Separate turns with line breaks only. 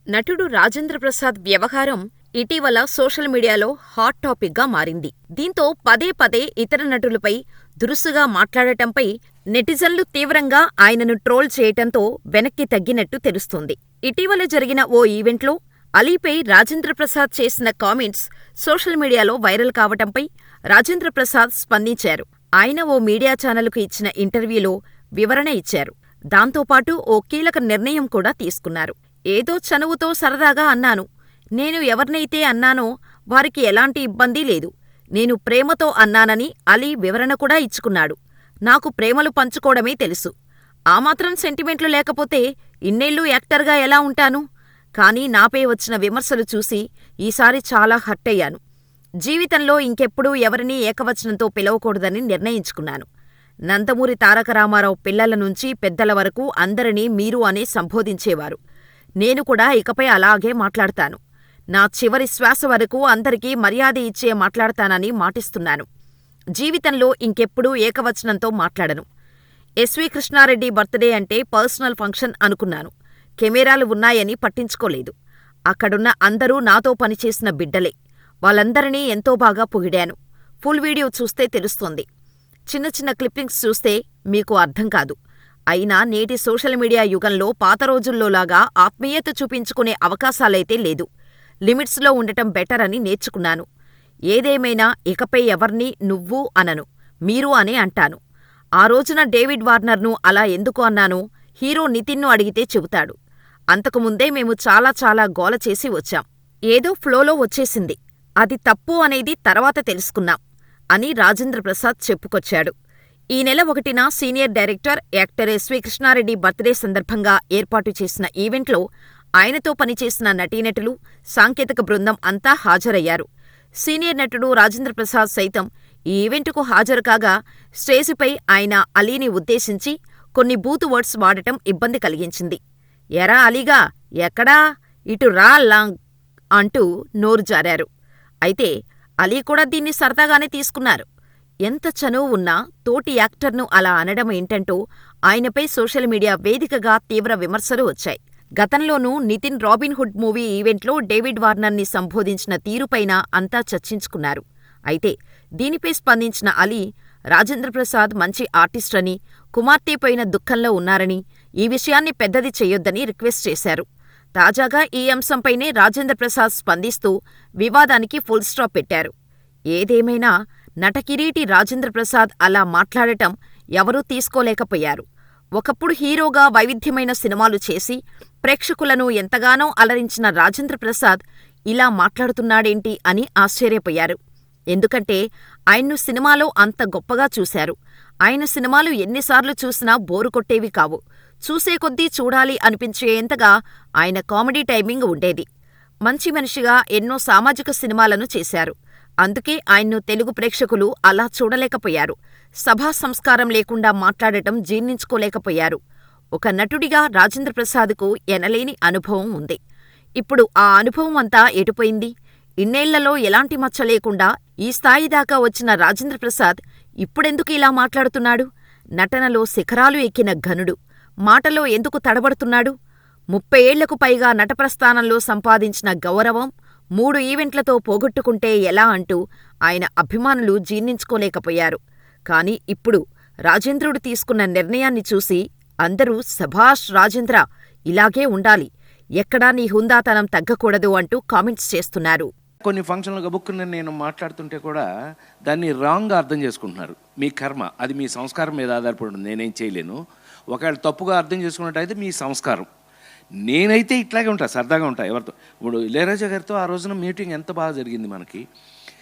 నటుడు రాజేంద్ర ప్రసాద్ వ్యవహారం ఇటీవల సోషల్ మీడియాలో హాట్ టాపిక్గా మారింది. దీంతో పదే పదే ఇతర నటులపై దురుసుగా మాట్లాడటంపై నెటిజన్లు తీవ్రంగా ఆయనను ట్రోల్ చేయటంతో వెనక్కి తగ్గినట్టు తెలుస్తోంది. ఇటీవల జరిగిన ఓ ఈవెంట్లో అలీపై రాజేంద్ర ప్రసాద్ చేసిన కామెంట్స్ సోషల్ మీడియాలో వైరల్ కావటంపై రాజేంద్ర ప్రసాద్ స్పందించారు. ఆయన ఓ మీడియా ఛానల్కు ఇచ్చిన ఇంటర్వ్యూలో వివరణ ఇచ్చారు. దాంతోపాటు ఓ కీలక నిర్ణయం కూడా తీసుకున్నారు. ఏదో చనువుతో సరదాగా అన్నాను. నేను ఎవరినైతే అన్నానో వారికి ఎలాంటి ఇబ్బందీ లేదు. నేను ప్రేమతో అన్నానని అలీ వివరణ కూడా ఇచ్చుకున్నాడు. నాకు ప్రేమలు పంచుకోవడమే తెలుసు. ఆ మాత్రం సెంటిమెంట్లు లేకపోతే ఇన్నేళ్లు యాక్టర్గా ఎలా ఉంటాను? కానీ నాపై వచ్చిన విమర్శలు చూసి ఈసారి చాలా హర్టయ్యాను. జీవితంలో ఇంకెప్పుడూ ఎవరినీ ఏకవచనంతో పిలవకూడదని నిర్ణయించుకున్నాను. నందమూరి తారక రామారావు పిల్లల నుంచి పెద్దల వరకు అందరినీ మీరు అనే సంబోధించేవారు. నేను కూడా ఇకపై అలాగే మాట్లాడతాను. నా చివరి శ్వాస వరకు అందరికీ మర్యాద ఇచ్చే మాట్లాడతానని మాటిస్తున్నాను. జీవితంలో ఇంకెప్పుడూ ఏకవచనంతో మాట్లాడను. ఎస్వి కృష్ణారెడ్డి బర్త్డే అంటే పర్సనల్ ఫంక్షన్ అనుకున్నాను. కెమెరాలు ఉన్నాయని పట్టించుకోలేదు. అక్కడున్న అందరూ నాతో పనిచేసిన బిడ్డలే. వాళ్ళందరినీ ఎంతో బాగా పొగిడాను. ఫుల్ వీడియో చూస్తే తెలుస్తోంది. చిన్న చిన్న క్లిప్పింగ్స్ చూస్తే మీకు అర్థం కాదు. అయినా నేటి సోషల్ మీడియా యుగంలో పాత రోజుల్లోలాగా ఆత్మీయత చూపించుకునే అవకాశాలైతే లేదు. లిమిట్స్లో ఉండటం బెటర్ అని నేర్చుకున్నాను. ఏదేమైనా ఇకపై ఎవర్నీ నువ్వు అనను, మీరు అనే అంటాను. ఆ రోజున డేవిడ్ వార్నర్ను అలా ఎందుకు అన్నానో హీరో నితిన్ను అడిగితే చెబుతాడు. అంతకుముందే మేము చాలా చాలా గోల చేసి వచ్చాం. ఏదో ఫ్లోలో వచ్చేసింది. అది తప్పు అనేది తర్వాత తెలుసుకున్నాం అని రాజేంద్ర ప్రసాద్ చెప్పుకొచ్చాడు. ఈ నెల 1న senior director, actor S V Krishna Reddy birthday సందర్భంగా ఏర్పాటు చేసిన ఈవెంట్లో ఆయనతో పనిచేసిన నటీనటులు, సాంకేతిక బృందం అంతా హాజరయ్యారు. సీనియర్ నటుడు రాజేంద్ర ప్రసాద్ సైతం ఈ ఈవెంటుకు హాజరు కాగా స్టేజిపై ఆయన అలీని ఉద్దేశించి కొన్ని బూతు వర్డ్స్ వాడటం ఇబ్బంది కలిగించింది. ఎరా అలీగా, ఎక్కడా, ఇటు రా లాంగ్ అంటూ నోరు జారారు. అయితే అలీ కూడా దీన్ని సరదాగానే తీసుకున్నారు. ఎంత చనువు ఉన్నా తోటి యాక్టర్ను అలా అనడం ఏంటంటూ ఆయనపై సోషల్ మీడియా వేదికగా తీవ్ర విమర్శలు వచ్చాయి. గతంలోనూ నితిన్ రాబిన్హుడ్ మూవీ ఈవెంట్లో డేవిడ్ వార్నర్ని సంబోధించిన తీరుపైన అంతా చర్చించుకున్నారు. అయితే దీనిపై స్పందించిన అలీ రాజేంద్ర ప్రసాద్ మంచి ఆర్టిస్టని, కుమార్తె పోయిన దుఃఖంలో ఉన్నారని, ఈ విషయాన్ని పెద్దది చెయ్యొద్దని రిక్వెస్ట్ చేశారు. తాజాగా ఈ అంశంపైనే రాజేంద్ర ప్రసాద్ స్పందిస్తూ వివాదానికి ఫుల్ స్టాప్ పెట్టారు. ఏదేమైనా నటకిరీటి రాజేంద్ర ప్రసాద్ అలా మాట్లాడటం ఎవరూ తీసుకోలేకపోయారు. ఒకప్పుడు హీరోగా వైవిధ్యమైన సినిమాలు చేసి ప్రేక్షకులను ఎంతగానో అలరించిన రాజేంద్ర ప్రసాద్ ఇలా మాట్లాడుతున్నాడేంటి అని ఆశ్చర్యపోయారు. ఎందుకంటే ఆయన్ను సినిమాలో అంత గొప్పగా చూశారు. ఆయన సినిమాలు ఎన్నిసార్లు చూసినా బోరు కొట్టేవి కావు. చూసే కొద్దీ చూడాలి అనిపించేంతగా ఆయన కామెడీ టైమింగ్ ఉండేది. మంచి మనిషిగా ఎన్నో సామాజిక సినిమాలను చేశారు. అందుకే ఆయన్ను తెలుగు ప్రేక్షకులు అలా చూడలేకపోయారు. సభా సంస్కారం లేకుండా మాట్లాడటం జీర్ణించుకోలేకపోయారు. ఒక నటుడిగా రాజేంద్ర ప్రసాద్కు ఎనలేని అనుభవం ఉంది. ఇప్పుడు ఆ అనుభవం అంతా ఎటుపోయింది? ఇన్నేళ్లలో ఎలాంటి మచ్చ లేకుండా ఈ స్థాయి దాకా వచ్చిన రాజేంద్ర ప్రసాద్ ఇప్పుడెందుకు ఇలా మాట్లాడుతున్నాడు? నటనలో శిఖరాలు ఎక్కిన ఘనుడు మాటలో ఎందుకు తడబడుతున్నాడు? 30 ఏళ్లకు పైగా నటప్రస్థానంలో సంపాదించిన గౌరవం 3 ఈవెంట్లతో పోగొట్టుకుంటే ఎలా అంటూ ఆయన అభిమానులు జీర్ణించుకోలేకపోయారు. కాని ఇప్పుడు రాజేంద్రుడు తీసుకున్న నిర్ణయాన్ని చూసి అందరూ శభాష్ రాజేంద్ర, ఇలాగే ఉండాలి, ఎక్కడా నీ హుందాతనం తగ్గకూడదు అంటూ కామెంట్స్ చేస్తున్నారు.
కొన్ని ఫంక్షన్లు గబుక్కుని నేను మాట్లాడుతుంటే కూడా దాన్ని రాంగ్గా అర్థం చేసుకుంటున్నారు. మీ కర్మ, అది మీ సంస్కారం మీద ఆధారపడి ఉంది. నేనేం చేయలేను. ఒకవేళ తప్పుగా అర్థం చేసుకున్నట్టయితే మీ సంస్కారం. నేనైతే ఇట్లాగే ఉంటా, సరదాగా ఉంటా ఎవరితో. ఇప్పుడు ఇళయరాజా గారితో ఆ రోజున మీటింగ్ ఎంత బాగా జరిగింది మనకి.